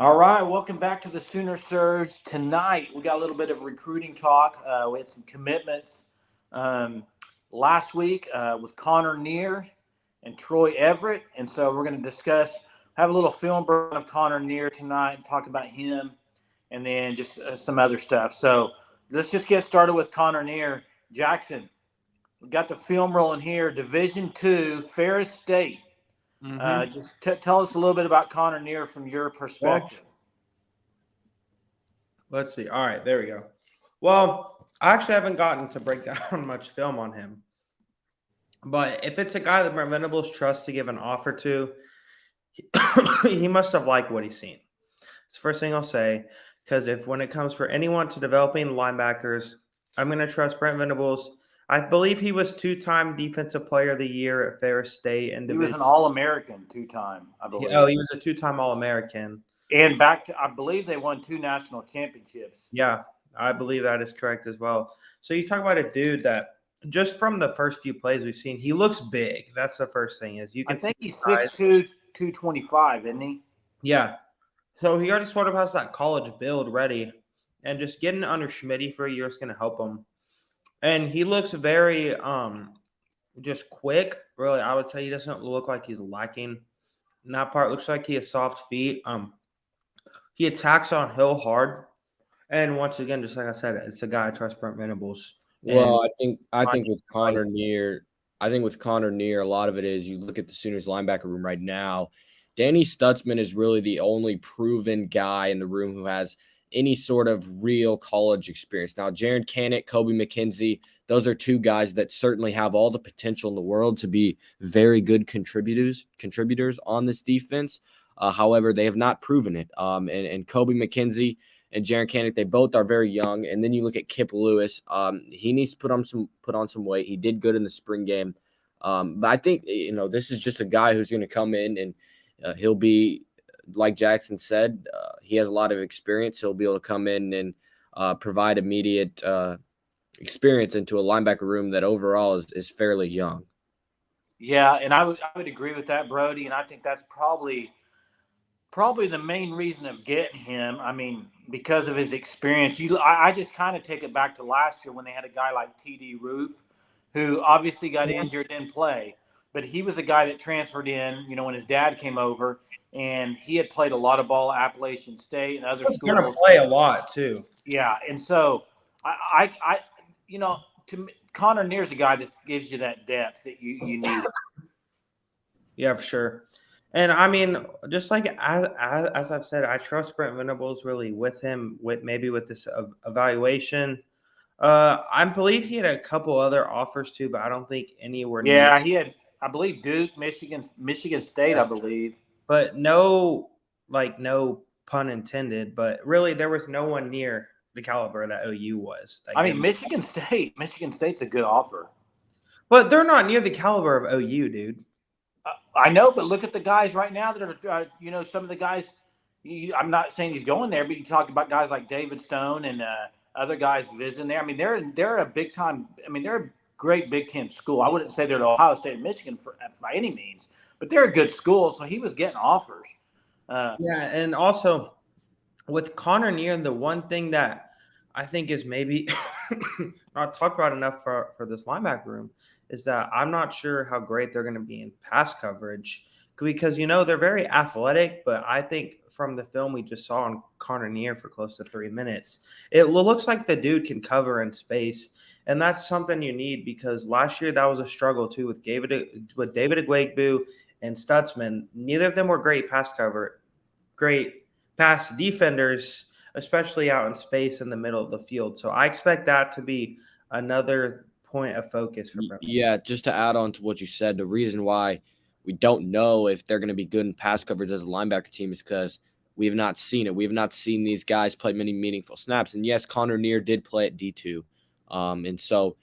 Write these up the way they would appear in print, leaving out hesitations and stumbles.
All right, welcome back to the Sooner Surge. Tonight, we got a little bit of recruiting talk. We had some commitments um, last week with Konnor Neer and Troy Everett. And so we're going to have a little film burn of Konnor Neer tonight and talk about him and then just some other stuff. So let's just get started with Konnor Neer. Jackson, we got the film rolling here. Division II, Ferris State. Mm-hmm. Just tell us a little bit about Konnor Neer from your Well, perspective. let's see. All right, there we go. Well, I actually haven't gotten to break down much film on him, but if it's a guy that Brent Venables trusts to give an offer to, he, he must have liked what he's seen. It's the first thing I'll say, because if when it comes for anyone to developing linebackers, I'm going to trust Brent Venables. I believe he was two-time Defensive Player of the Year at Ferris State and He was Division. an All-American 2 time, I Oh, believe. he was a two-time All-American. And back to, I believe they won 2 national championships. Yeah, I believe that is correct as well. So you talk about a dude that just from the first few plays we've seen, he looks big. That's the first thing is you I can see think he's his size. 6'2", 225, isn't he? Yeah. So he already sort of has that college build ready. And just getting under Schmitty for a year is going to help him. And he looks very just quick. Really, I would say he doesn't look like he's lacking in that part. Looks like he has soft feet. He attacks on hill hard. And once again, just like I said, it's a guy I trust Brent Venables. And Well, I think with Konnor Neer, a lot of it is you look at the Sooners linebacker room right now. Danny Stutzman is really the only proven guy in the room who has any sort of real college experience. Now, Jaron Cannett, Kobe McKenzie, those are two guys that certainly have all the potential in the world to be very good contributors on this defense. However, they have not proven it. And Kobe McKenzie and Jaron Cannett, they both are very young. And then you look at Kip Lewis. He needs to put on some weight. He did good in the spring game. But I think this is just a guy who's going to come in and he'll be, like Jackson said, he has a lot of experience. He'll be able to come in and provide immediate experience into a linebacker room that overall is fairly young. Yeah, and I would agree with that, Brody. And I think that's probably the main reason of getting him. I mean, because of his experience. I just kind of take it back to last year when they had a guy like TD Roof, who obviously got injured, didn't play, but he was a guy that transferred in. When his dad came over, and he had played a lot of ball at Appalachian State and other he's going to schools. play a lot too. Yeah, and so I to Konnor Neer's a guy that gives you that depth that you need. Yeah, for sure. And I mean, just like as I've said, I trust Brent Venables really with him, with this evaluation. I believe he had a couple other offers too, but I don't think anywhere near. Yeah, he had, I believe, Duke, Michigan State, I believe. But no pun intended. But really, there was no one near the caliber that OU was. I mean, Michigan State's a good offer. But they're not near the caliber of OU, dude. I know, but look at the guys right now that are, some of the guys. I'm not saying he's going there, but you talk about guys like David Stone and other guys visiting there. I mean, they're a big time. I mean, they're a great Big Ten school. I wouldn't say they're the Ohio State and Michigan by any means, but they're a good school. So he was getting offers. Yeah, and also with Konnor Neer, the one thing that I think is maybe not talked about enough for this linebacker room is that I'm not sure how great they're going to be in pass coverage because, they're very athletic, but I think from the film we just saw on Konnor Neer for close to 3 minutes, it looks like the dude can cover in space. And that's something you need because last year that was a struggle too with David Igweigbu and Stutzman. Neither of them were great pass defenders, especially out in space in the middle of the field. So I expect that to be another point of focus for Brent. Yeah, just to add on to what you said, the reason why we don't know if they're going to be good in pass coverage as a linebacker team is because we have not seen it. We have not seen these guys play many meaningful snaps. And yes, Konnor Neer did play at D2. And so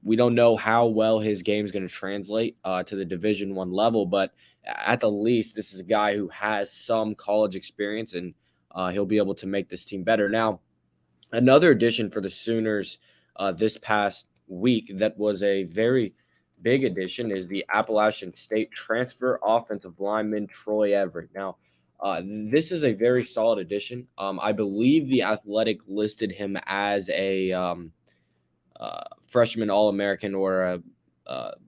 we don't know how well his game is going to translate to the Division I level. But at the least, this is a guy who has some college experience, and he'll be able to make this team better. Now, another addition for the Sooners this past week that was a very big addition is the Appalachian State transfer offensive lineman Troy Everett. Now, This is a very solid addition. I believe the Athletic listed him as a freshman All-American or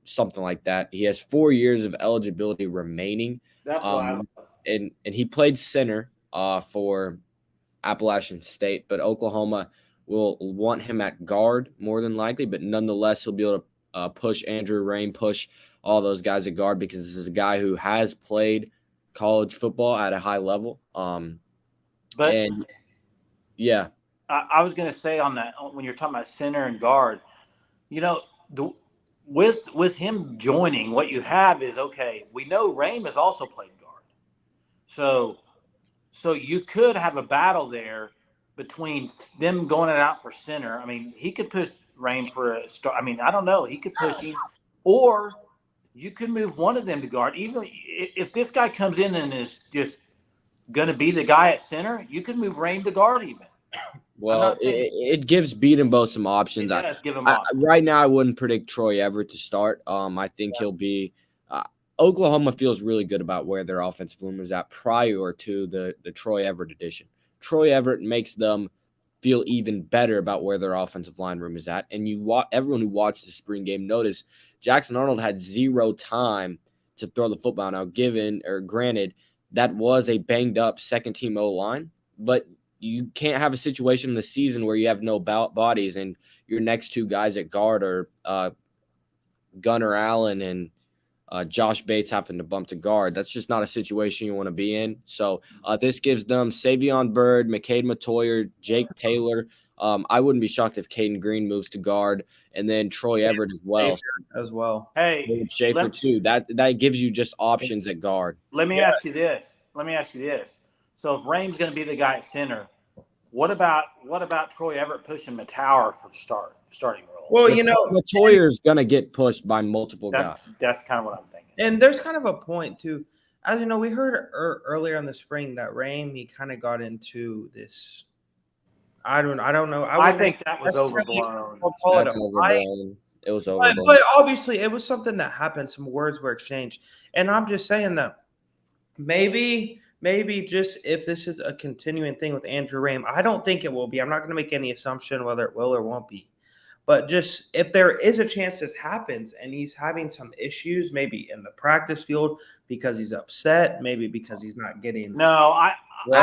something like that. He has 4 years of eligibility remaining. That's why. And he played center for Appalachian State, but Oklahoma will want him at guard more than likely. But nonetheless, he'll be able to push Andrew Rain, push all those guys at guard, because this is a guy who has played college football at a high level. But and yeah, I was going to say on that, when you're talking about center and guard, with him joining, what you have is, okay, we know Rain has also played guard. So you could have a battle there between them going it out for center. I mean, he could push Rain for a start. I mean, I don't know. He could push him, or you could move one of them to guard. Even if this guy comes in and is just going to be the guy at center, you could move Rain to guard even. Well, it gives Beaton both some options. It does give him options. Right now, I wouldn't predict Troy Everett to start. I think he'll be Oklahoma feels really good about where their offensive line was at prior to the Troy Everett addition. Troy Everett makes them feel even better about where their offensive line room is at. And everyone who watched the spring game noticed Jackson Arnold had 0 time to throw the football. Now, granted, that was a banged up second team O-line, but you can't have a situation in the season where you have no bodies and your next two guys at guard are Gunnar Allen and Josh Bates having to bump to guard. That's just not a situation you want to be in. So this gives them Savion Byrd, McCade Matoyer, Jake Taylor. I wouldn't be shocked if Caden Green moves to guard, and then Troy Everett as well. Hey, Schaefer too. That gives you just options at guard. Let me ask you this. So if Rain's going to be the guy at center, what about Troy Everett pushing Matower for starting role? Well, Matoyer's going to get pushed by multiple guys. That's kind of what I'm thinking. And there's kind of a point too. As you know, we heard earlier in the spring that Rain, he kind of got into this. I don't know. I think that was overblown. I'll call it overblown. It was overblown. But obviously, it was something that happened. Some words were exchanged, and I'm just saying that maybe just if this is a continuing thing with Andrew Rain, I don't think it will be. I'm not going to make any assumption whether it will or won't be. But just if there is a chance this happens and he's having some issues, maybe in the practice field because he's upset, maybe because he's not getting. No, I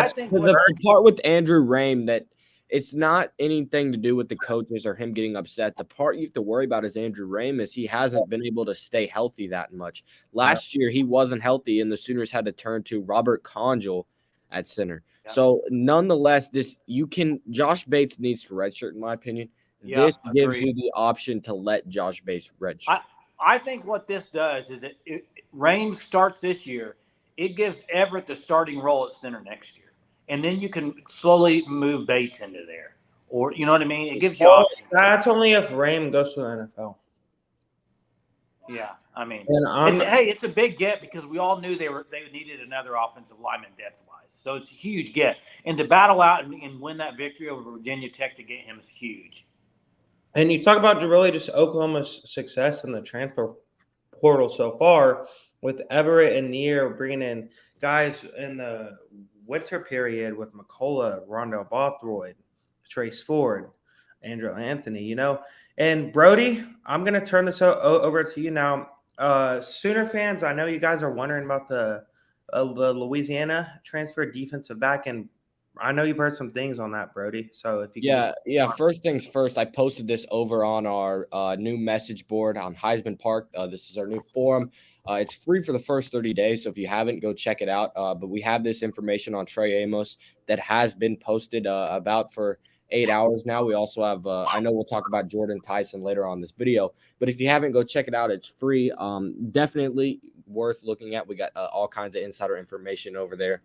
think the part with Andrew Rain that it's not anything to do with the coaches or him getting upset. The part you have to worry about is Andrew Rain is he hasn't been able to stay healthy that much. Last year he wasn't healthy, and the Sooners had to turn to Robert Conjal at center. Yeah. So nonetheless, Josh Bates needs to redshirt, in my opinion. Yeah, this gives you the option to let Josh Bates redshirt. I think what this does is Rain starts this year. It gives Everett the starting role at center next year. And then you can slowly move Bates into there. Or, you know what I mean? It gives you options. That's only if Rain goes to the NFL. Yeah, I mean, it's a big get because we all knew they needed another offensive lineman depth-wise. So it's a huge get. And to battle out and win that victory over Virginia Tech to get him is huge. And you talk about really just Oklahoma's success in the transfer portal so far with Everett and Neer bringing in guys in the winter period with McCullough, Rondell Bothroyd, Trace Ford, Andrew Anthony, And Brody, I'm going to turn this over to you now. Sooner fans, I know you guys are wondering about the Louisiana transfer defensive back, and I know you've heard some things on that, Brody. So if you First things first, I posted this over on our new message board on Heisman Park. This is our new forum. It's free for the first 30 days, so if you haven't, go check it out. But we have this information on Trey Amos that has been posted about for 8 hours now. We also have, I know we'll talk about Jordan Tyson later on this video, but if you haven't, go check it out. It's free. Definitely worth looking at. We got all kinds of insider information over there.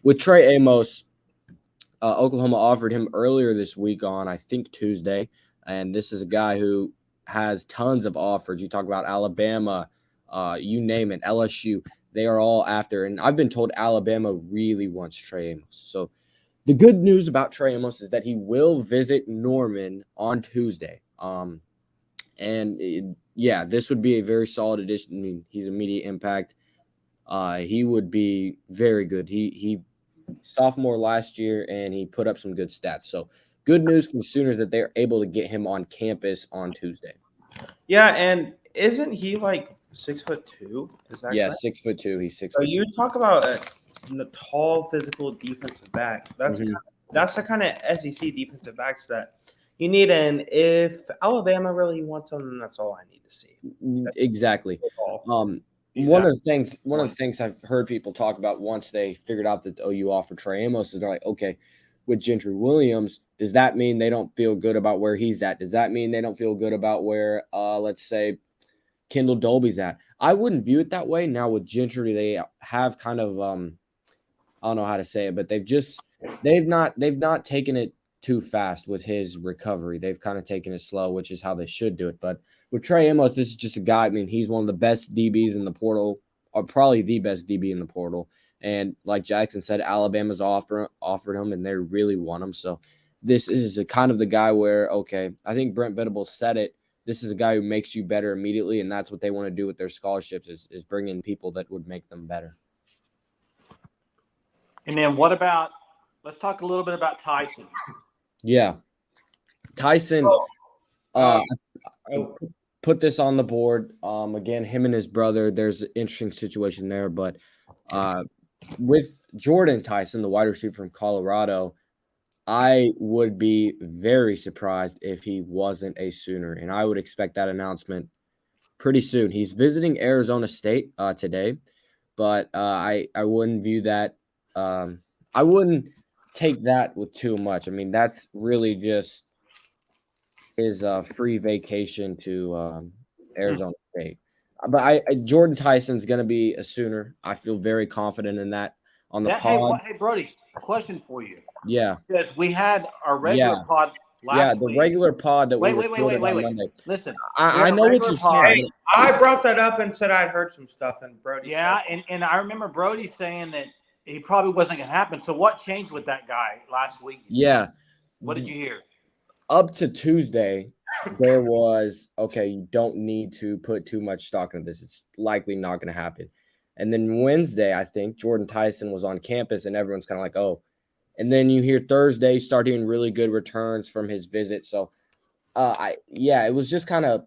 With Trey Amos, Oklahoma offered him earlier this week on, I think, Tuesday. And this is a guy who has tons of offers. You talk about Alabama, you name it, LSU. They are all after. And I've been told Alabama really wants Trey Amos. So the good news about Trey Amos is that he will visit Norman on Tuesday. This would be a very solid addition. I mean, he's immediate impact. he would be very good. He sophomore last year, and he put up some good stats. So good news for the Sooners that they're able to get him on campus on Tuesday. Yeah, and isn't he like 6'2"? Is that Yeah, correct? 6'2". He's 6'2". So you talk about a tall, physical defensive back. That's the kind of SEC defensive backs that you need. And if Alabama really wants them, then that's all I need to see. Exactly. One of the things I've heard people talk about once they figured out that OU offered Trey Amos is they're like, okay, with Gentry Williams, does that mean they don't feel good about where he's at? Does that mean they don't feel good about where, let's say, Kendall Dolby's at? I wouldn't view it that way. Now with Gentry, they have kind of I don't know how to say it, but they've not taken it too fast with his recovery. They've kind of taken it slow, which is how they should do it. But with Trey Amos, this is just a guy. I mean, he's one of the best DBs in the portal, or probably the best DB in the portal. And like Jackson said, Alabama's offered him, and they really want him. So this is a kind of the guy where, okay, I think Brent Venables said it. This is a guy who makes you better immediately, and that's what they want to do with their scholarships is bring in people that would make them better. And then let's talk a little bit about Tyson. Yeah. Tyson put this on the board. Again, him and his brother, there's an interesting situation there. But with Jordan Tyson, the wide receiver from Colorado, I would be very surprised if he wasn't a Sooner. And I would expect that announcement pretty soon. He's visiting Arizona State today. But I wouldn't view that. I wouldn't take that with too much. I mean, that's really just his free vacation to Arizona State. But Jordan Tyson's going to be a Sooner. I feel very confident in that. On the pod. Hey, Brody, question for you. Yeah. Because we had our regular pod last week. Regular pod that wait. on Monday. Listen, I know what you're saying. I brought that up and said I'd heard some stuff, and Brody. Yeah, and I remember Brody saying that he probably wasn't going to happen. So what changed with that guy last week? Yeah. What did you hear? Up to Tuesday, there was, okay, you don't need to put too much stock into this. It's likely not going to happen. And then Wednesday, I think, Jordan Tyson was on campus, and everyone's kind of like, oh. And then you hear Thursday start doing really good returns from his visit. So, it was just kind of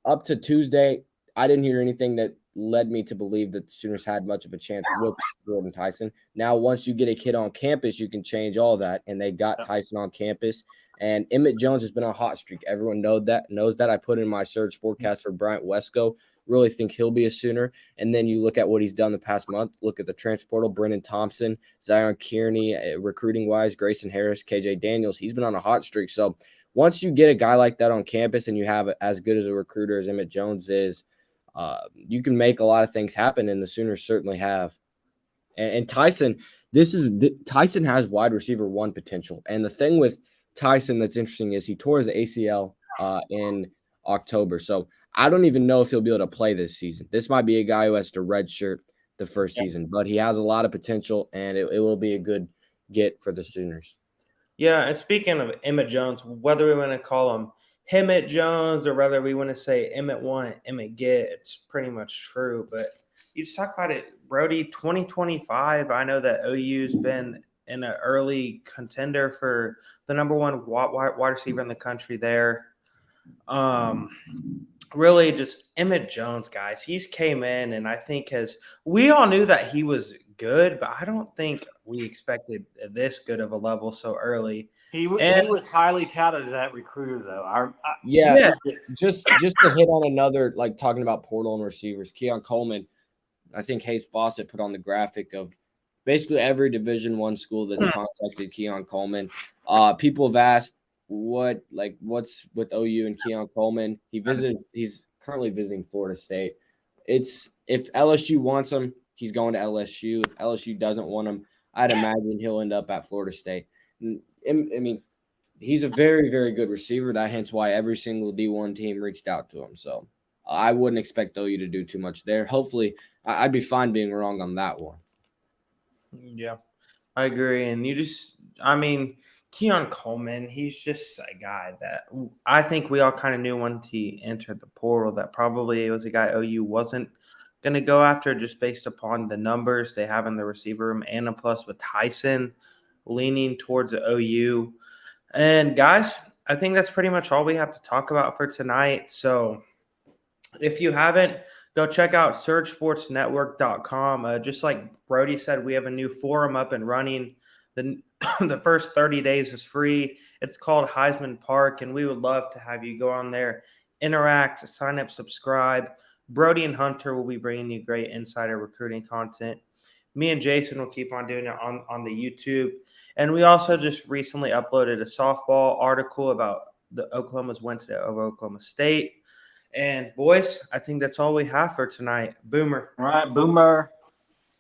up to Tuesday. I didn't hear anything that led me to believe that the Sooners had much of a chance with Jordan Tyson. Now, once you get a kid on campus, you can change all that, and they got Tyson on campus. And Emmett Jones has been on a hot streak. Everyone knows that. I put in my search forecast for Bryant Wesco. Really think he'll be a Sooner. And then you look at what he's done the past month. Look at the transfer portal, Brennan Thompson, Zion Kearney, recruiting-wise, Grayson Harris, KJ Daniels. He's been on a hot streak. So once you get a guy like that on campus and you have as good as a recruiter as Emmett Jones is, you can make a lot of things happen, and the Sooners certainly have. And Tyson, Tyson has wide receiver one potential. And the thing with Tyson that's interesting is he tore his ACL in October. So I don't even know if he'll be able to play this season. This might be a guy who has to redshirt the first season, but he has a lot of potential, and it will be a good get for the Sooners. Yeah, and speaking of Emmett Jones, whether we want to call him Emmett Jones or whether we want to say Emmett want, Emmett get, it's pretty much true. But you just talk about it, Brody, 2025, I know that OU's been in an early contender for the number one wide receiver in the country there. Really just Emmett Jones, guys. He's came in, and I think we all knew that he was good, but I don't think we expected this good of a level so early. He was highly touted as that recruiter, though. Just to hit on another, like talking about portal and receivers, Keon Coleman, I think Hayes Fawcett put on the graphic of basically every Division I school that's contacted Keon Coleman. People have asked what's with OU and Keon Coleman. He's currently visiting Florida State. If LSU wants him, he's going to LSU. If LSU doesn't want him, I'd imagine he'll end up at Florida State. I mean, he's a very, very good receiver. That hence why every single D1 team reached out to him. So I wouldn't expect OU to do too much there. Hopefully, I'd be fine being wrong on that one. Yeah, I agree. And Keon Coleman, he's just a guy that I think we all kind of knew when he entered the portal that probably it was a guy OU wasn't going to go after just based upon the numbers they have in the receiver room, and a plus with Tyson leaning towards the OU. And guys, I think that's pretty much all we have to talk about for tonight. So if you haven't, go check out surgesportsnetwork.com. Just like Brody said, we have a new forum up and running. The first 30 days is free. It's called Heisman Park, and we would love to have you go on there, interact, sign up, subscribe. Brody and Hunter will be bringing you great insider recruiting content. Me and Jason will keep on doing it on the YouTube. And we also just recently uploaded a softball article about the Oklahoma's win today over Oklahoma State. And boys, I think that's all we have for tonight. Boomer. All right, Boomer.